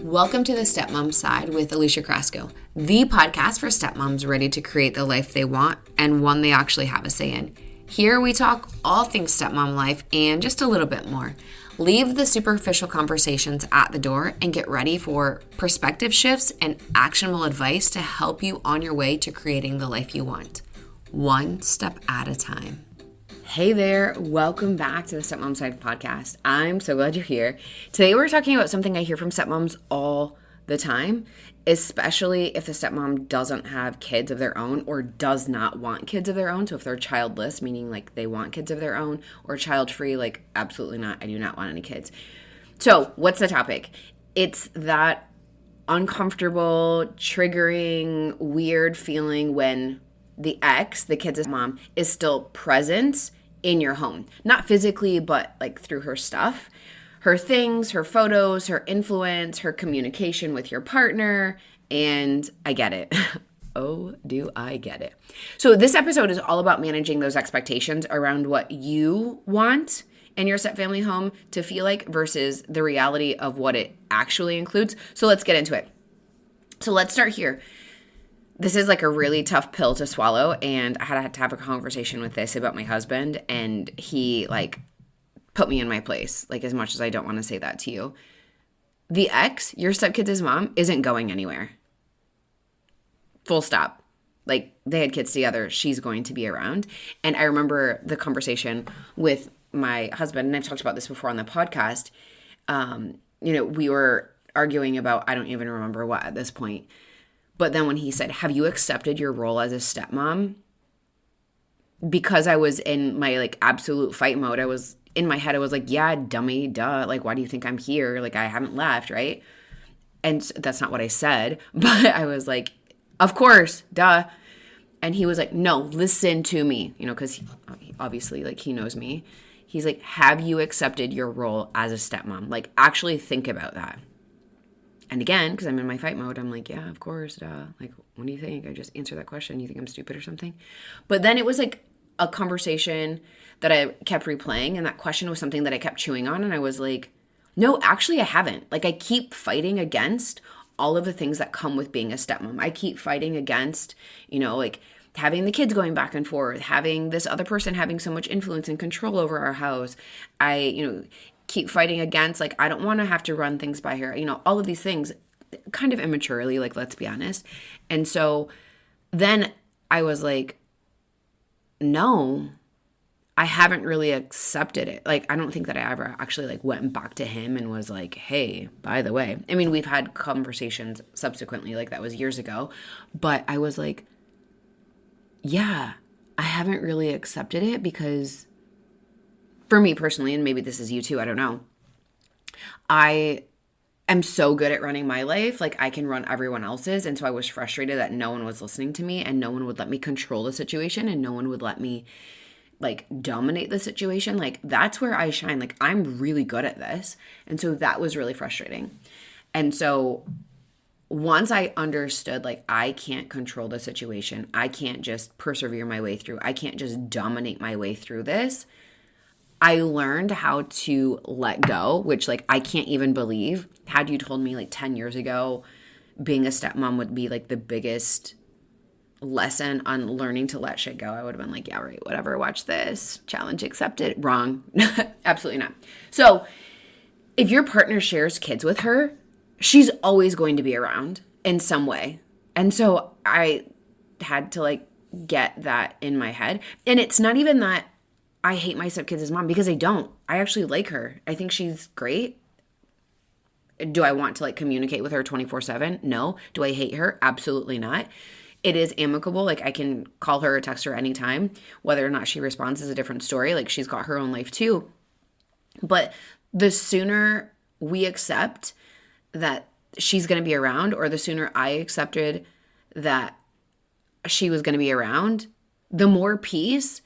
Welcome to the Stepmom Side with Alicia Crasco, the podcast for stepmoms ready to create the life they want and one they actually have a say in. Here we talk all things stepmom life and just a little bit more. Leave the superficial conversations at the door and get ready for perspective shifts and actionable advice to help you on your way to creating the life you want, one step at a time. Hey there, welcome back to the Stepmom Side podcast. I'm so glad you're here. Today we're talking about something I hear from stepmoms all the time, especially if the stepmom doesn't have kids of their own or does not want kids of their own. So if they're childless, meaning like they want kids of their own, or child-free, like absolutely not, I do not want any kids. So what's the topic? It's that uncomfortable, triggering, weird feeling when the ex, the kid's mom, is still present in your home. Not physically, but like through her stuff, her things, her photos, her influence, her communication with your partner. And I get it. Oh, do I get it. So this episode is all about managing those expectations around what you want in your stepfamily home to feel like versus the reality of what it actually includes. So let's get into it. So let's start here. This is like a really tough pill to swallow, and I had to have a conversation with this about my husband, and he like put me in my place, like as much as I don't want to say that to you. The ex, your stepkid's mom, isn't going anywhere. Full stop. Like they had kids together, she's going to be around. And I remember the conversation with my husband, and I've talked about this before on the podcast. We were arguing about, I don't even remember what at this point. But then when he said, have you accepted your role as a stepmom? Because I was in my like absolute fight mode, I was in my head, I was like, yeah, dummy, duh. Like, why do you think I'm here? Like, I haven't left, right? And that's not what I said, but I was like, of course, duh. And he was like, no, listen to me, because obviously like he knows me. He's like, have you accepted your role as a stepmom? Like, actually think about that. And again, because I'm in my fight mode, I'm like, yeah, of course, duh. Like, what do you think? I just answered that question. You think I'm stupid or something? But then it was like a conversation that I kept replaying, and that question was something that I kept chewing on, and I was like, no, actually I haven't. Like, I keep fighting against all of the things that come with being a stepmom. I keep fighting against, like having the kids going back and forth, having this other person having so much influence and control over our house. I keep fighting against, like, I don't want to have to run things by her, all of these things kind of immaturely, like, let's be honest. And so then I was like, no, I haven't really accepted it. Like, I don't think that I ever actually like went back to him and was like, hey, by the way, I mean, we've had conversations subsequently, like that was years ago, but I was like, yeah, I haven't really accepted it because for me personally, and maybe this is you too, I don't know, I am so good at running my life. Like I can run everyone else's. And so I was frustrated that no one was listening to me and no one would let me control the situation and no one would let me like dominate the situation. Like that's where I shine. Like I'm really good at this. And so that was really frustrating. And so once I understood, like, I can't control the situation, I can't just persevere my way through, I can't just dominate my way through this, I learned how to let go, which like I can't even believe. Had you told me like 10 years ago being a stepmom would be like the biggest lesson on learning to let shit go, I would have been like, yeah, right, whatever, watch this, challenge accepted. Wrong. Absolutely not. So if your partner shares kids with her, she's always going to be around in some way. And so I had to like get that in my head. And it's not even that I hate my stepkid's mom, because I don't. I actually like her. I think she's great. Do I want to like communicate with her 24/7? No. Do I hate her? Absolutely not. It is amicable. Like I can call her or text her anytime. Whether or not she responds is a different story. Like she's got her own life too. But the sooner we accept that she's going to be around, or the sooner I accepted that she was going to be around, the more peace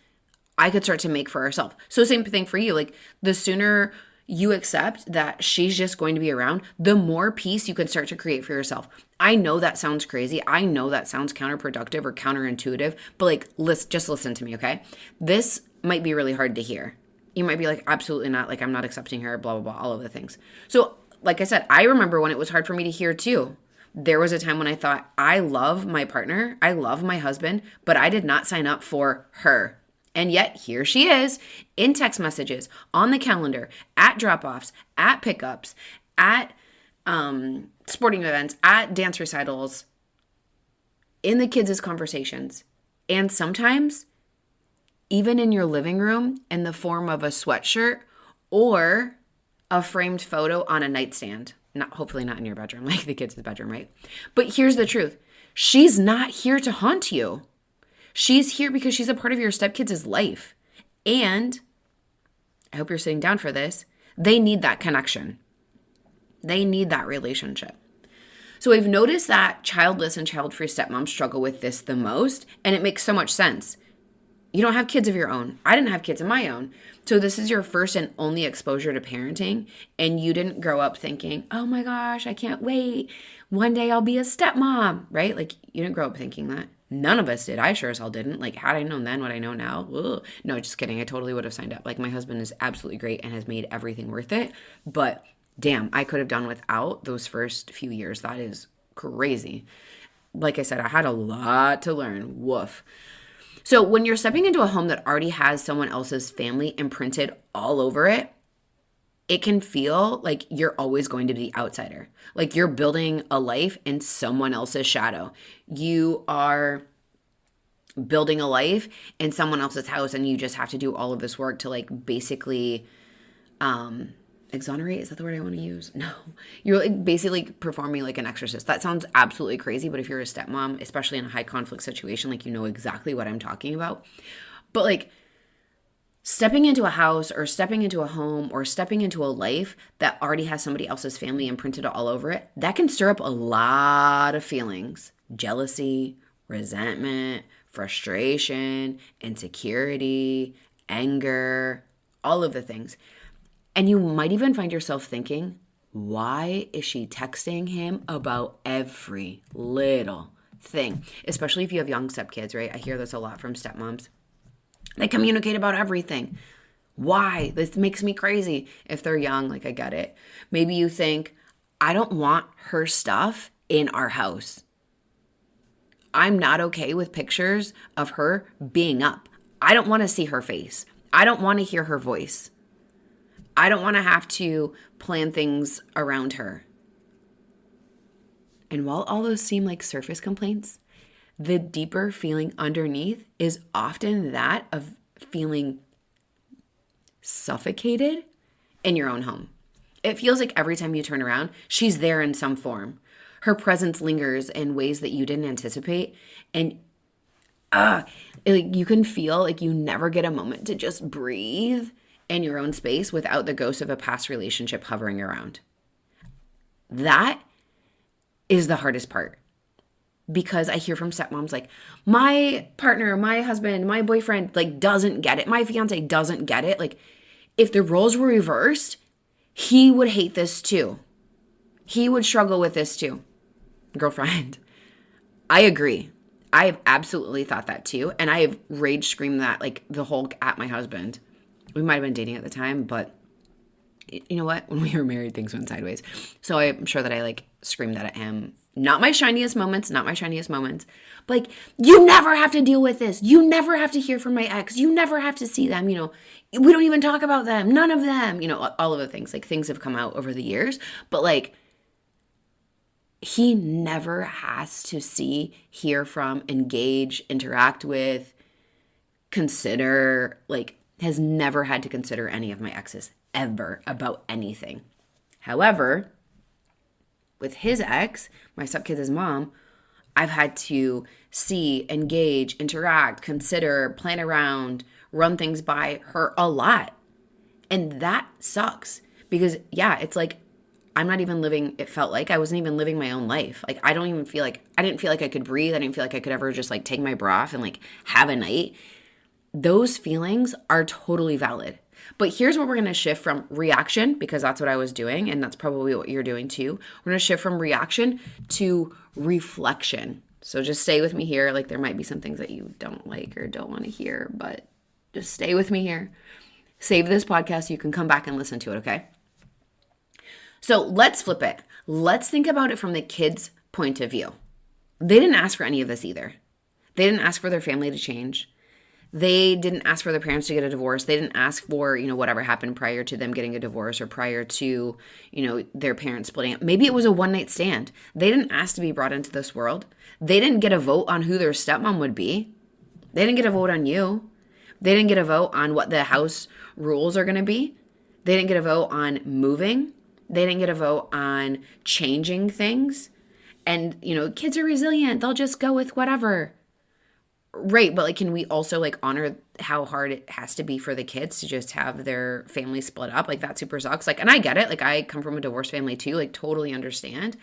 I could start to make for ourselves. So same thing for you. Like the sooner you accept that she's just going to be around, the more peace you can start to create for yourself. I know that sounds crazy. I know that sounds counterproductive or counterintuitive, but like, just listen to me, okay? This might be really hard to hear. You might be like, absolutely not. Like, I'm not accepting her, blah, blah, blah, all of the things. So like I said, I remember when it was hard for me to hear too. There was a time when I thought, I love my partner, I love my husband, but I did not sign up for her. And yet here she is in text messages, on the calendar, at drop-offs, at pickups, at sporting events, at dance recitals, in the kids' conversations. And sometimes even in your living room in the form of a sweatshirt or a framed photo on a nightstand. Hopefully not in your bedroom, like the kids' bedroom, right? But here's the truth. She's not here to haunt you. She's here because she's a part of your stepkids' life. And I hope you're sitting down for this. They need that connection. They need that relationship. So I've noticed that childless and child-free stepmoms struggle with this the most, and it makes so much sense. You don't have kids of your own. I didn't have kids of my own. So this is your first and only exposure to parenting, and you didn't grow up thinking, oh my gosh, I can't wait. One day I'll be a stepmom, right? Like, you didn't grow up thinking that. None of us did. I sure as hell didn't. Like, had I known then what I know now, ugh. No, just kidding. I totally would have signed up. Like, my husband is absolutely great and has made everything worth it. But damn, I could have done without those first few years. That is crazy. Like I said, I had a lot to learn. Woof. So when you're stepping into a home that already has someone else's family imprinted all over it, it can feel like you're always going to be the outsider. Like you're building a life in someone else's shadow. You are building a life in someone else's house, and you just have to do all of this work to like basically exonerate. Is that the word I want to use? No. You're like basically performing like an exorcist. That sounds absolutely crazy, but if you're a stepmom, especially in a high conflict situation, like you know exactly what I'm talking about. But like stepping into a house or stepping into a home or stepping into a life that already has somebody else's family imprinted all over it, that can stir up a lot of feelings. Jealousy, resentment, frustration, insecurity, anger, all of the things. And you might even find yourself thinking, why is she texting him about every little thing? Especially if you have young stepkids, right? I hear this a lot from stepmoms. They communicate about everything. Why? This makes me crazy. If they're young, like I get it. Maybe you think, I don't want her stuff in our house. I'm not okay with pictures of her being up. I don't want to see her face. I don't want to hear her voice. I don't want to have to plan things around her. And while all those seem like surface complaints, the deeper feeling underneath is often that of feeling suffocated in your own home. It feels like every time you turn around, she's there in some form. Her presence lingers in ways that you didn't anticipate. And you can feel like you never get a moment to just breathe in your own space without the ghost of a past relationship hovering around. That is the hardest part. Because I hear from stepmoms like, my partner, my husband, my boyfriend, like doesn't get it. My fiance doesn't get it. Like if the roles were reversed, he would hate this too. He would struggle with this too. Girlfriend, I agree. I have absolutely thought that too. And I have rage screamed that like the Hulk at my husband. We might have been dating at the time, but you know what? When we were married, things went sideways. So I'm sure that I like screamed that at him. Not my shiniest moments. But like, you never have to deal with this. You never have to hear from my ex. You never have to see them. You know, we don't even talk about them. None of them. You know, all of the things. Like things have come out over the years. But like, he never has to see, hear from, engage, interact with, consider, like, has never had to consider any of my exes ever about anything. However, with his ex, my stepkid's mom, I've had to see, engage, interact, consider, plan around, run things by her a lot. And that sucks because, yeah, it's like I'm not even living, it felt like I wasn't even living my own life. Like I didn't feel like I could breathe. I didn't feel like I could ever just like take my bra off and like have a night. Those feelings are totally valid. But here's where we're going to shift from reaction, because that's what I was doing, and that's probably what you're doing too. We're going to shift from reaction to reflection. So just stay with me here. Like there might be some things that you don't like or don't want to hear, but just stay with me here. Save this podcast. You can come back and listen to it, okay? So let's flip it. Let's think about it from the kids' point of view. They didn't ask for any of this either. They didn't ask for their family to change. They didn't ask for their parents to get a divorce. They didn't ask for, whatever happened prior to them getting a divorce or prior to, their parents splitting up. Maybe it was a one-night stand. They didn't ask to be brought into this world. They didn't get a vote on who their stepmom would be. They didn't get a vote on you. They didn't get a vote on what the house rules are going to be. They didn't get a vote on moving. They didn't get a vote on changing things. And, kids are resilient. They'll just go with whatever. Right, but can we also honor how hard it has to be for the kids to just have their family split up? That super sucks. And I get it. I come from a divorced family too. Totally understand.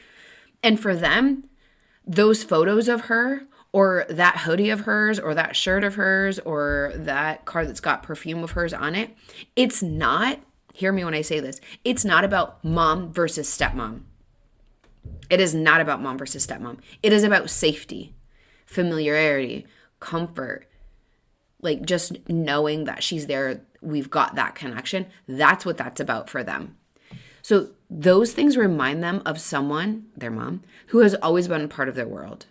And for them, those photos of her or that hoodie of hers or that shirt of hers or that car that's got perfume of hers on it, it's not, hear me when I say this, it's not about mom versus stepmom. It is not about mom versus stepmom. It is about safety, familiarity, comfort, just knowing that she's there, we've got that connection. That's what that's about for them. So those things remind them of someone, their mom, who has always been part of their world.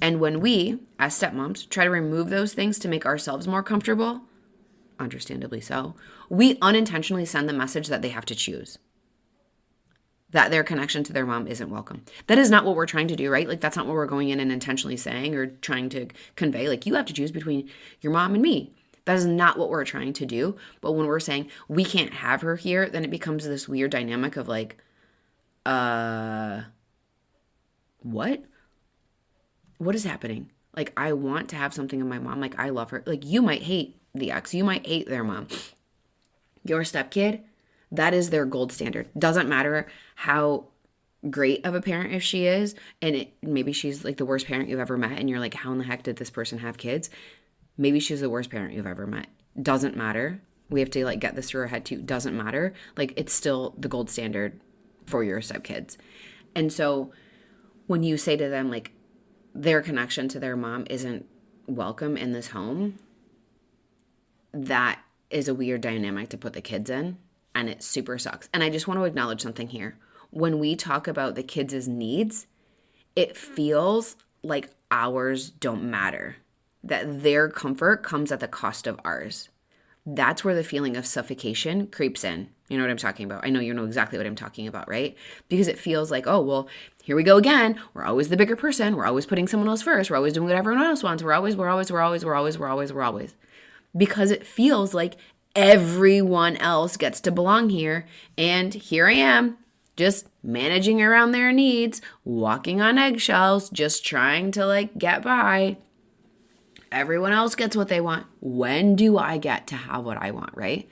And when we, as stepmoms, try to remove those things to make ourselves more comfortable, understandably so, we unintentionally send the message that they have to choose, that their connection to their mom isn't welcome. That is not what we're trying to do, right? That's not what we're going in and intentionally saying or trying to convey. You have to choose between your mom and me. That is not what we're trying to do. But when we're saying we can't have her here, then it becomes this weird dynamic of what? What is happening? I want to have something in my mom. I love her. You might hate the ex. You might hate their mom. Your stepkid, that is their gold standard. Doesn't matter how great of a parent if she is, and maybe she's the worst parent you've ever met, and you're how in the heck did this person have kids? Maybe she's the worst parent you've ever met. Doesn't matter. We have to get this through our head too. Doesn't matter. It's still the gold standard for your stepkids. And so when you say to them their connection to their mom isn't welcome in this home, that is a weird dynamic to put the kids in. And it super sucks. And I just want to acknowledge something here. When we talk about the kids' needs, it feels like ours don't matter, that their comfort comes at the cost of ours. That's where the feeling of suffocation creeps in. You know what I'm talking about? I know you know exactly what I'm talking about, right? Because it feels oh, well, here we go again. We're always the bigger person. We're always putting someone else first. We're always doing what everyone else wants. We're always. Because it feels like everyone else gets to belong here. And here I am, just managing around their needs, walking on eggshells, just trying to get by. Everyone else gets what they want. When do I get to have what I want, right?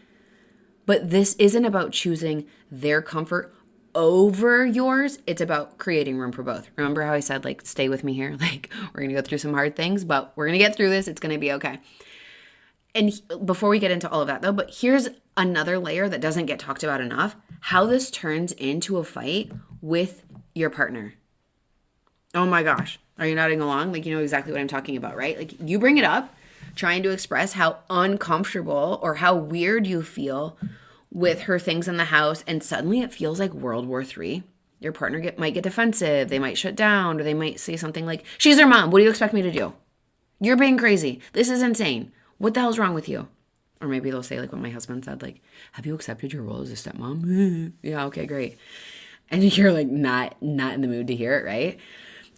But this isn't about choosing their comfort over yours. It's about creating room for both. Remember how I said, stay with me here? We're going to go through some hard things, but we're going to get through this. It's going to be okay. And before we get into all of that, though, but here's another layer that doesn't get talked about enough, how this turns into a fight with your partner. Oh my gosh. Are you nodding along? You know exactly what I'm talking about, right? You bring it up, trying to express how uncomfortable or how weird you feel with her things in the house, and suddenly it feels like World War III. Your partner might get defensive. They might shut down, or they might say something like, she's her mom. What do you expect me to do? You're being crazy. This is insane. What the hell's wrong with you? Or maybe they'll say what my husband said, have you accepted your role as a stepmom? Yeah, okay, great. And you're not in the mood to hear it, right?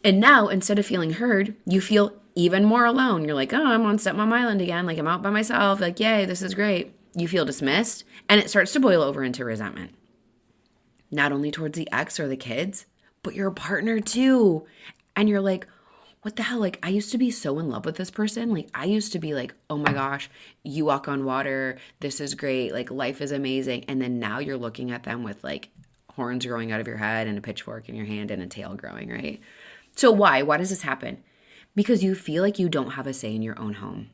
And now, instead of feeling heard, you feel even more alone. You're oh, I'm on stepmom island again. I'm out by myself. Yay, this is great. You feel dismissed, and it starts to boil over into resentment. Not only towards the ex or the kids, but your partner too. And you're what the hell? I used to be so in love with this person. I used to be oh my gosh, you walk on water. This is great. Life is amazing. And then now you're looking at them with horns growing out of your head and a pitchfork in your hand and a tail growing, right? So why? Why does this happen? Because you feel you don't have a say in your own home.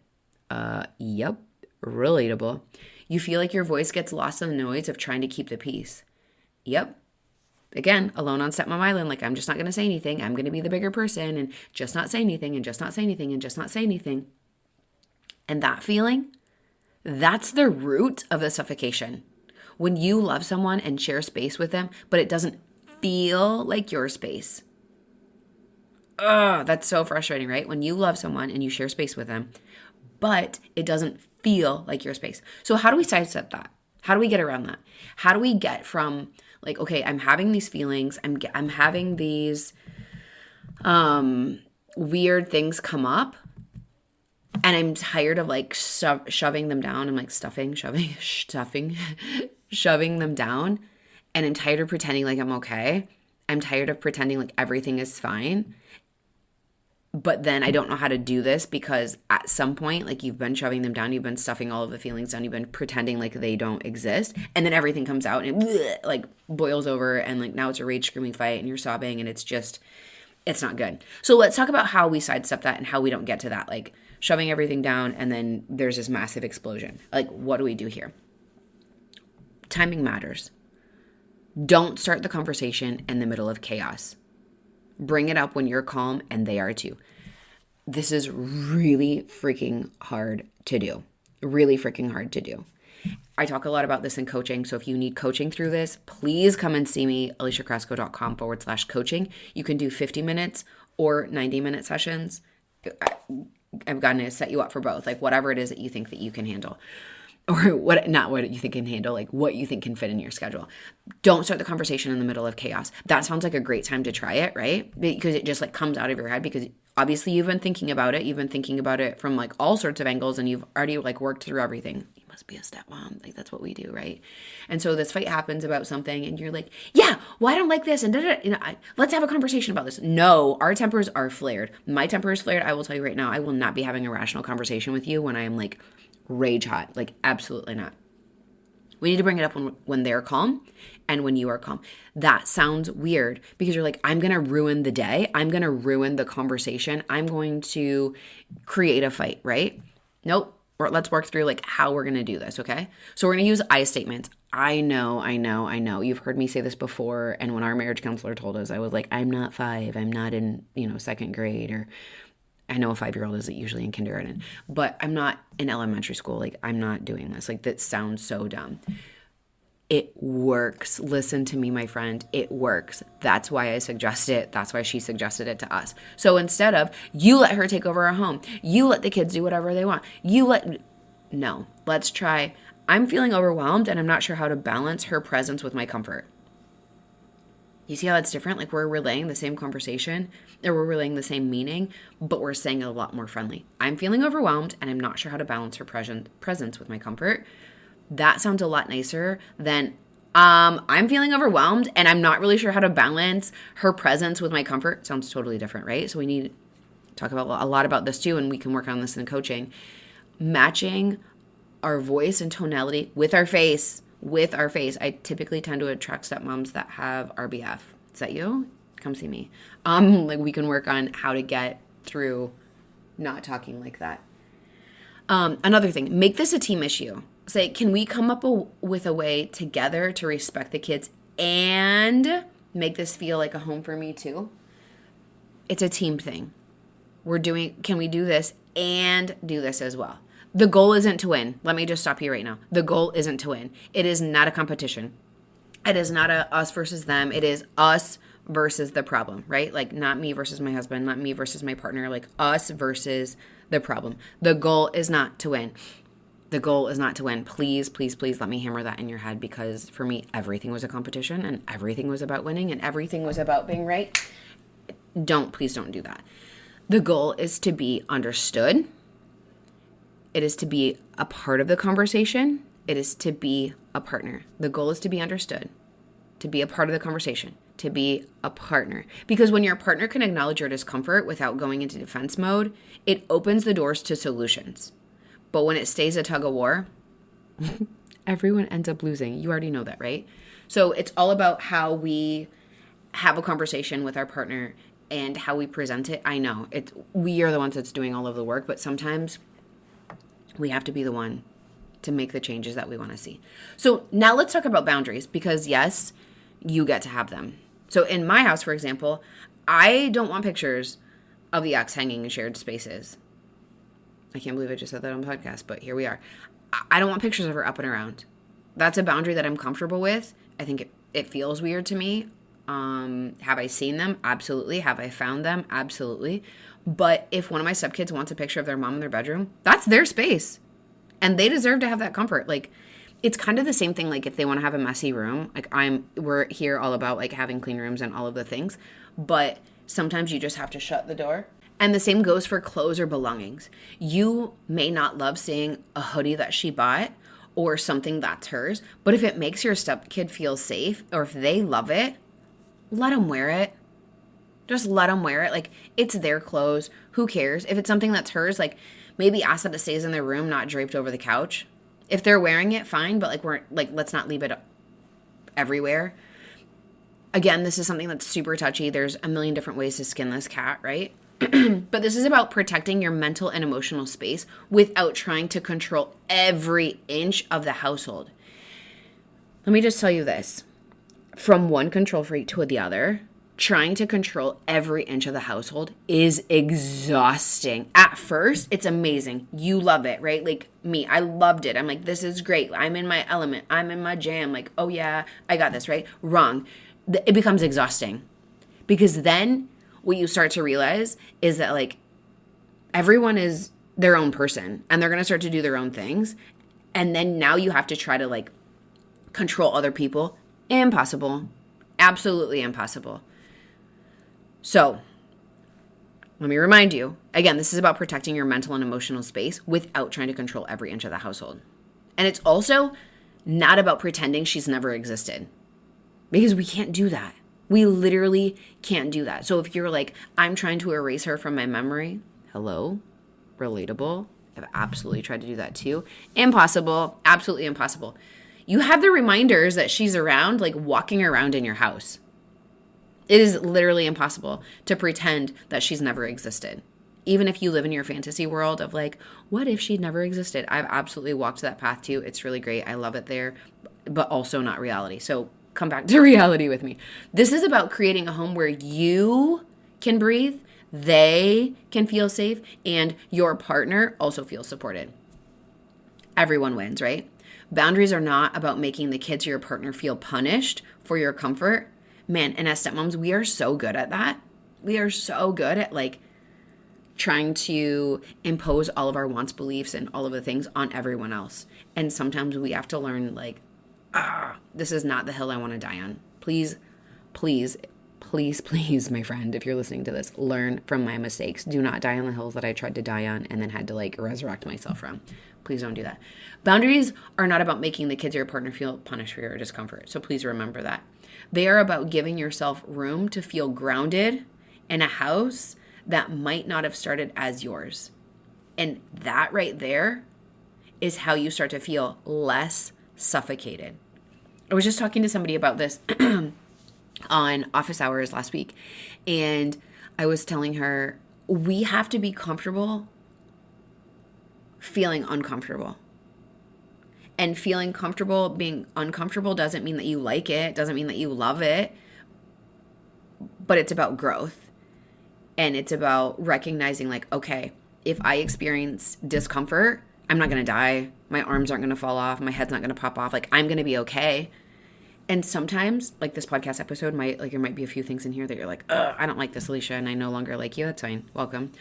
Yep. Relatable. You feel your voice gets lost in the noise of trying to keep the peace. Yep. Again, alone on stepmom island, I'm just not going to say anything. I'm going to be the bigger person and just not say anything and just not say anything and just not say anything. And that feeling, that's the root of the suffocation. When you love someone and share space with them, but it doesn't feel like your space. Ugh, that's so frustrating, right? When you love someone and you share space with them, but it doesn't feel like your space. So how do we sidestep that? How do we get around that? How do we get from like, okay, I'm having these feelings, I'm having these weird things come up, and I'm tired of like shoving them down. I'm like shoving them down. And I'm tired of pretending like I'm okay. I'm tired of pretending like everything is fine. But then I don't know how to do this because at some point, like you've been shoving them down, you've been stuffing all of the feelings down, you've been pretending like they don't exist. And then everything comes out and it like boils over and like now it's a rage screaming fight and you're sobbing and it's not good. So let's talk about how we sidestep that and how we don't get to that, like shoving everything down and then there's this massive explosion. Like, what do we do here? Timing matters. Don't start the conversation in the middle of chaos. Bring it up when you're calm and they are too. This is really freaking hard to do. Really freaking hard to do. I talk a lot about this in coaching. So if you need coaching through this, please come and see me, aliciacrasco.com/coaching. You can do 50 minutes or 90-minute sessions. I'm going to set you up for both, like whatever it is that you think that you can handle. Or not what you think can handle, like what you think can fit in your schedule. Don't start the conversation in the middle of chaos. That sounds like a great time to try it, right? Because it just like comes out of your head because obviously you've been thinking about it. You've been thinking about it from like all sorts of angles and you've already like worked through everything. You must be a stepmom. Like that's what we do, right? And so this fight happens about something and you're like, yeah, well, I don't like this. And let's have a conversation about this. No, our tempers are flared. My temper is flared. I will tell you right now, I will not be having a rational conversation with you when I am like rage hot. Like absolutely not. We need to bring it up when they're calm and when you are calm. That sounds weird because you're like, I'm going to ruin the day. I'm going to ruin the conversation. I'm going to create a fight, right? Nope. Or let's work through like how we're going to do this, okay? So we're going to use I statements. I know. You've heard me say this before. And when our marriage counselor told us, I was like, I'm not 5. I'm not in, second grade, or I know a 5-year-old isn't usually in kindergarten, but I'm not in elementary school. Like, I'm not doing this. Like, that sounds so dumb. It works. Listen to me, my friend. It works. That's why I suggest it. That's why she suggested it to us. So instead of, you let her take over our home, you let the kids do whatever they want, no, let's try, I'm feeling overwhelmed and I'm not sure how to balance her presence with my comfort. You see how it's different? Like we're relaying the same conversation or we're relaying the same meaning, but we're saying it a lot more friendly. I'm feeling overwhelmed and I'm not sure how to balance her presence with my comfort. That sounds a lot nicer than I'm feeling overwhelmed and I'm not really sure how to balance her presence with my comfort. Sounds totally different, right? So we need to talk about a lot about this too, and we can work on this in coaching. Matching our voice and tonality with our face. I typically tend to attract stepmoms that have RBF. Is that you? Come see me. Like we can work on how to get through not talking like that. Another thing, make this a team issue. Say, can we come up with a way together to respect the kids and make this feel like a home for me too? It's a team thing. Can we do this and do this as well? The goal isn't to win. Let me just stop you right now. The goal isn't to win. It is not a competition. It is not a us versus them. It is us versus the problem, right? Like not me versus my husband, not me versus my partner, like us versus the problem. The goal is not to win. The goal is not to win. Please, please, please let me hammer that in your head because for me, everything was a competition and everything was about winning and everything was about being right. Please don't do that. The goal is to be understood. It is to be a part of the conversation. It is to be a partner. The goal is to be understood, to be a part of the conversation, to be a partner. Because when your partner can acknowledge your discomfort without going into defense mode, it opens the doors to solutions. But when it stays a tug of war, everyone ends up losing. You already know that, right? So it's all about how we have a conversation with our partner and how we present it. I know we are the ones that's doing all of the work, but sometimes we have to be the one to make the changes that we want to see. So now let's talk about boundaries because yes, you get to have them. So in my house, for example, I don't want pictures of the ex hanging in shared spaces. I can't believe I just said that on the podcast, but here we are. I don't want pictures of her up and around. That's a boundary that I'm comfortable with. I think it feels weird to me. Have I seen them? Absolutely. Have I found them? Absolutely. But if one of my stepkids wants a picture of their mom in their bedroom, that's their space. And they deserve to have that comfort. Like, it's kind of the same thing, like if they want to have a messy room, like we're here all about like having clean rooms and all of the things, but sometimes you just have to shut the door. And the same goes for clothes or belongings. You may not love seeing a hoodie that she bought or something that's hers, but if it makes your stepkid feel safe or if they love it, let them wear it. Just let them wear it. Like, it's their clothes. Who cares? If it's something that's hers, like maybe ask that it stays in their room, not draped over the couch. If they're wearing it, fine, but let's not leave it everywhere. Again, this is something that's super touchy. There's a million different ways to skin this cat, right? But this is about protecting your mental and emotional space without trying to control every inch of the household. Let me just tell you this. From one control freak to the other, trying to control every inch of the household is exhausting. At first, it's amazing. You love it, right? Like me, I loved it. I'm like, this is great. I'm in my element. I'm in my jam. Like, oh yeah, I got this, right? Wrong. It becomes exhausting. Because then what you start to realize is that like everyone is their own person and they're going to start to do their own things. And then now you have to try to like control other people. Impossible. Absolutely impossible. So, let me remind you, again, this is about protecting your mental and emotional space without trying to control every inch of the household. And it's also not about pretending she's never existed, because we can't do that. We literally can't do that. So if you're like, I'm trying to erase her from my memory, hello, relatable. I've absolutely tried to do that too. Impossible, absolutely impossible. You have the reminders that she's around, like walking around in your house. It is literally impossible to pretend that she's never existed. Even if you live in your fantasy world of like, what if she'd never existed? I've absolutely walked that path too. It's really great. I love it there, but also not reality. So come back to reality with me. This is about creating a home where you can breathe, they can feel safe, and your partner also feels supported. Everyone wins, right? Boundaries are not about making the kids or your partner feel punished for your comfort. Man, and as stepmoms, we are so good at that. We are so good at like trying to impose all of our wants, beliefs, and all of the things on everyone else. And sometimes we have to learn like, this is not the hill I want to die on. Please, please, please, please, my friend, if you're listening to this, learn from my mistakes. Do not die on the hills that I tried to die on and then had to like resurrect myself from. Please don't do that. Boundaries are not about making the kids or your partner feel punished for your discomfort. So please remember that. They are about giving yourself room to feel grounded in a house that might not have started as yours. And that right there is how you start to feel less suffocated. I was just talking to somebody about this on office hours last week. And I was telling her, we have to be comfortable feeling uncomfortable. And feeling comfortable being uncomfortable doesn't mean that you like it, doesn't mean that you love it, but it's about growth. And it's about recognizing like, okay, if I experience discomfort, I'm not going to die. My arms aren't going to fall off. My head's not going to pop off. Like, I'm going to be okay. And sometimes, like this podcast episode might, like there might be a few things in here that you're like, I don't like this, Alicia, and I no longer like you. That's fine. Welcome.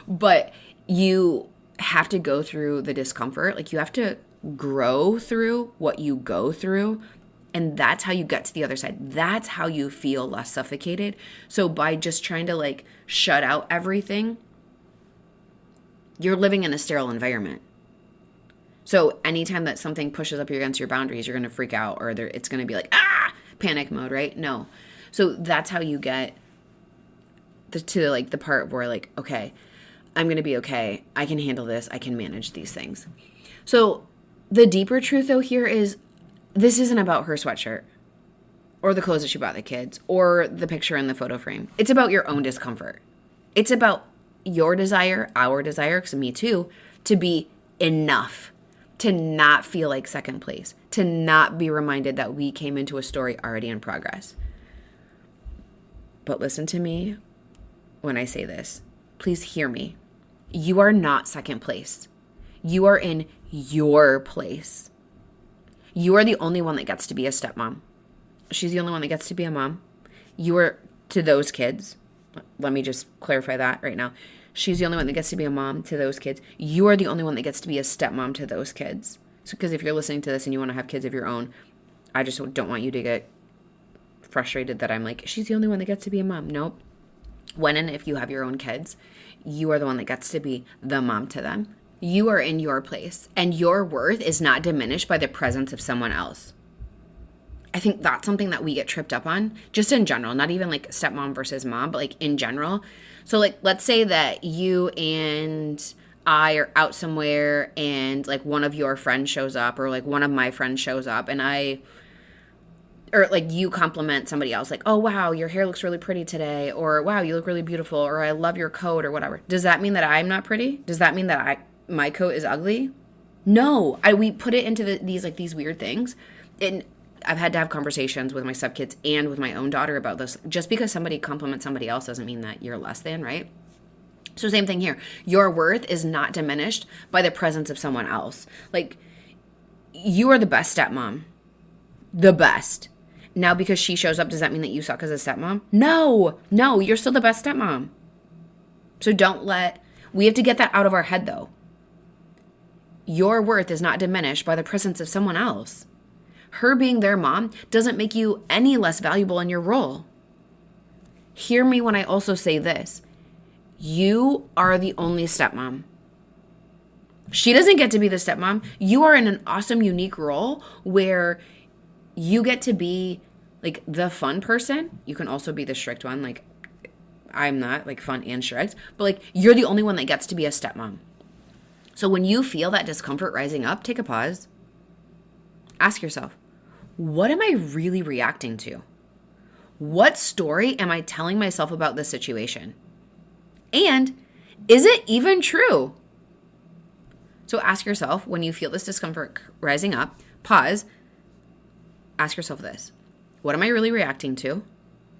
But you have to go through the discomfort. Like you have to grow through what you go through. And that's how you get to the other side. That's how you feel less suffocated. So by just trying to like shut out everything, you're living in a sterile environment. So anytime that something pushes up against your boundaries, you're going to freak out or it's going to be like, panic mode, right? No. So that's how you get to like the part where like, okay, I'm going to be okay. I can handle this. I can manage these things. So the deeper truth though here is this isn't about her sweatshirt or the clothes that she bought the kids or the picture in the photo frame. It's about your own discomfort. It's about your desire, our desire, because me too, to be enough, to not feel like second place, to not be reminded that we came into a story already in progress. But listen to me when I say this. Please hear me. You are not second place. You are in your place. You are the only one that gets to be a stepmom. she's the only one that gets to be a mom. You are to those kids. Let me just clarify that right now. She's the only one that gets to be a mom to those kids. You are the only one that gets to be a stepmom to those kids. So, because if you're listening to this and you want to have kids of your own, I just don't want you to get frustrated that I'm like, she's the only one that gets to be a mom. Nope. When and if you have your own kids, you are the one that gets to be the mom to them. You are in your place, and your worth is not diminished by the presence of someone else. I think that's something that we get tripped up on, just in general, not even like stepmom versus mom, but like in general. So like, let's say that you and I are out somewhere and like one of your friends shows up, or like one of my friends shows up, and or like you compliment somebody else, like, oh, wow, your hair looks really pretty today, or wow, you look really beautiful, or I love your coat, or whatever. Does that mean that I'm not pretty? Does that mean that my coat is ugly? No, we put it into these weird things. And I've had to have conversations with my stepkids and with my own daughter about this. Just because somebody compliments somebody else doesn't mean that you're less than, right? So same thing here. Your worth is not diminished by the presence of someone else. Like, you are the best stepmom. The best. Now, because she shows up, does that mean that you suck as a stepmom? No, you're still the best stepmom. So we have to get that out of our head, though. Your worth is not diminished by the presence of someone else. Her being their mom doesn't make you any less valuable in your role. Hear me when I also say this. You are the only stepmom. She doesn't get to be the stepmom. You are in an awesome, unique role where you get to be like the fun person. You can also be the strict one. Like, I'm not like fun and strict, but like you're the only one that gets to be a stepmom. So when you feel that discomfort rising up, take a pause. Ask yourself, what am I really reacting to? What story am I telling myself about this situation? And is it even true? So ask yourself, when you feel this discomfort rising up, pause, ask yourself this. What am I really reacting to?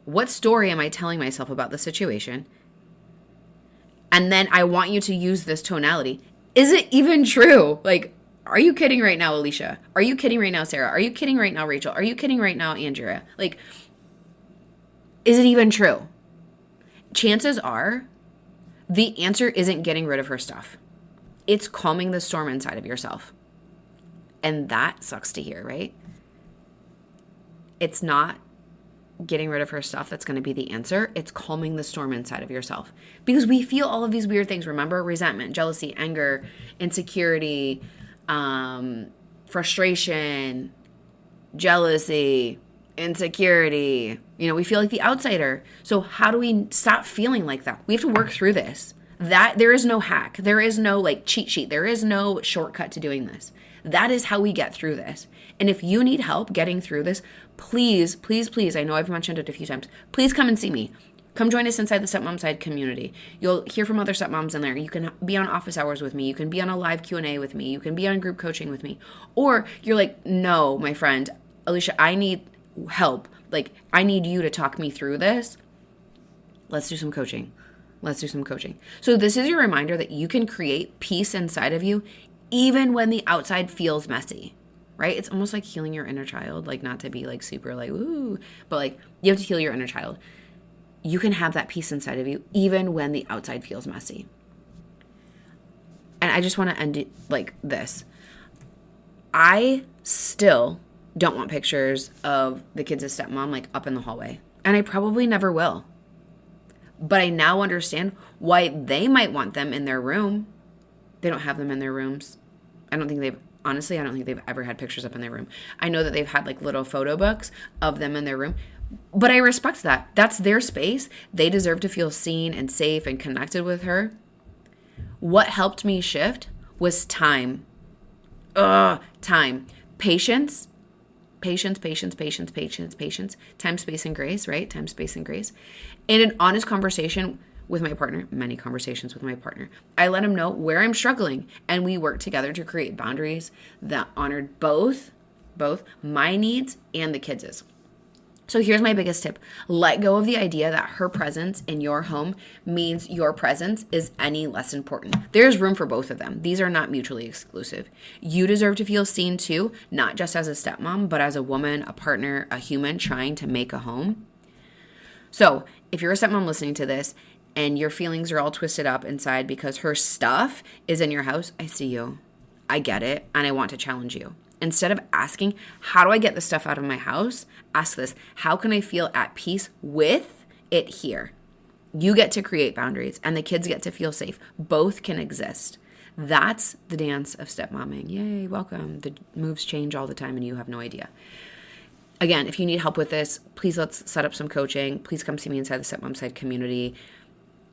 What story am I telling myself about the situation? And then I want you to use this tonality. Is it even true? Like, are you kidding right now, Alicia? Are you kidding right now, Sarah? Are you kidding right now, Rachel? Are you kidding right now, Andrea? Like, is it even true? Chances are the answer isn't getting rid of her stuff. It's calming the storm inside of yourself. And that sucks to hear, right? It's not getting rid of her stuff that's going to be the answer. It's calming the storm inside of yourself. Because we feel all of these weird things. Remember, resentment, jealousy, anger, insecurity, frustration, jealousy, insecurity. We feel like the outsider. So how do we stop feeling like that? We have to work through this. There is no hack. There is no like cheat sheet. There is no shortcut to doing this. That is how we get through this. And if you need help getting through this, please, please, please, I know I've mentioned it a few times, please come and see me. Come join us inside the Stepmom Side community. You'll hear from other stepmoms in there. You can be on office hours with me. You can be on a live Q&A with me. You can be on group coaching with me. Or you're like, no, my friend, Alicia, I need help. Like, I need you to talk me through this. Let's do some coaching. So this is your reminder that you can create peace inside of you even when the outside feels messy, right? It's almost like healing your inner child, like not to be like super like, ooh, but like you have to heal your inner child. You can have that peace inside of you even when the outside feels messy. And I just want to end it like this. I still don't want pictures of the kids' stepmom like up in the hallway. And I probably never will. But I now understand why they might want them in their room. They don't have them in their rooms. I don't think they've ever had pictures up in their room. I know that they've had like little photo books of them in their room. But I respect that. That's their space. They deserve to feel seen and safe and connected with her. What helped me shift was time. Time. Patience. Time, space, and grace, right? Time, space, and grace. And an honest conversation with my partner, many conversations with my partner. I let him know where I'm struggling, and we worked together to create boundaries that honored both my needs and the kids'. So here's my biggest tip. Let go of the idea that her presence in your home means your presence is any less important. There's room for both of them. These are not mutually exclusive. You deserve to feel seen too, not just as a stepmom, but as a woman, a partner, a human trying to make a home. So if you're a stepmom listening to this and your feelings are all twisted up inside because her stuff is in your house, I see you. I get it, and I want to challenge you. Instead of asking, how do I get the stuff out of my house? Ask this, how can I feel at peace with it here? You get to create boundaries and the kids get to feel safe. Both can exist. That's the dance of stepmomming. Yay, welcome. The moves change all the time and you have no idea. Again, if you need help with this, please let's set up some coaching. Please come see me inside the Stepmom Side community.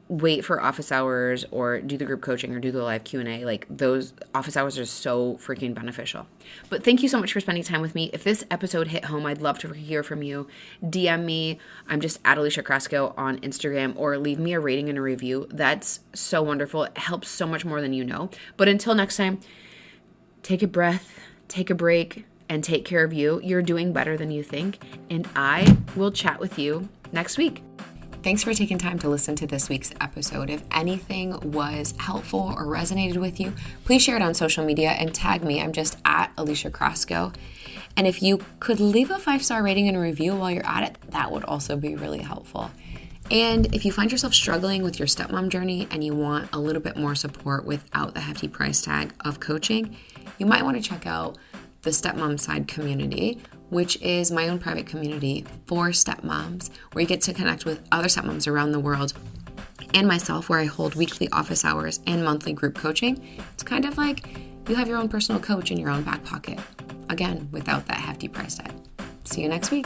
Wait for office hours or do the group coaching or do the live Q&A. Like, those office hours are so freaking beneficial. But thank you so much for spending time with me. If this episode hit home, I'd love to hear from you. DM me. I'm just at Alicia Krasko on Instagram, or leave me a rating and a review. That's so wonderful. It helps so much more than you know. But until next time, take a breath, take a break, and take care of you. You're doing better than you think. And I will chat with you next week. Thanks for taking time to listen to this week's episode. If anything was helpful or resonated with you, please share it on social media and tag me. I'm just at Alicia Krasko. And if you could leave a 5-star rating and a review while you're at it, that would also be really helpful. And if you find yourself struggling with your stepmom journey and you want a little bit more support without the hefty price tag of coaching, you might want to check out the Stepmom Side community, which is my own private community for stepmoms, where you get to connect with other stepmoms around the world and myself, where I hold weekly office hours and monthly group coaching. It's kind of like you have your own personal coach in your own back pocket. Again, without that hefty price tag. See you next week.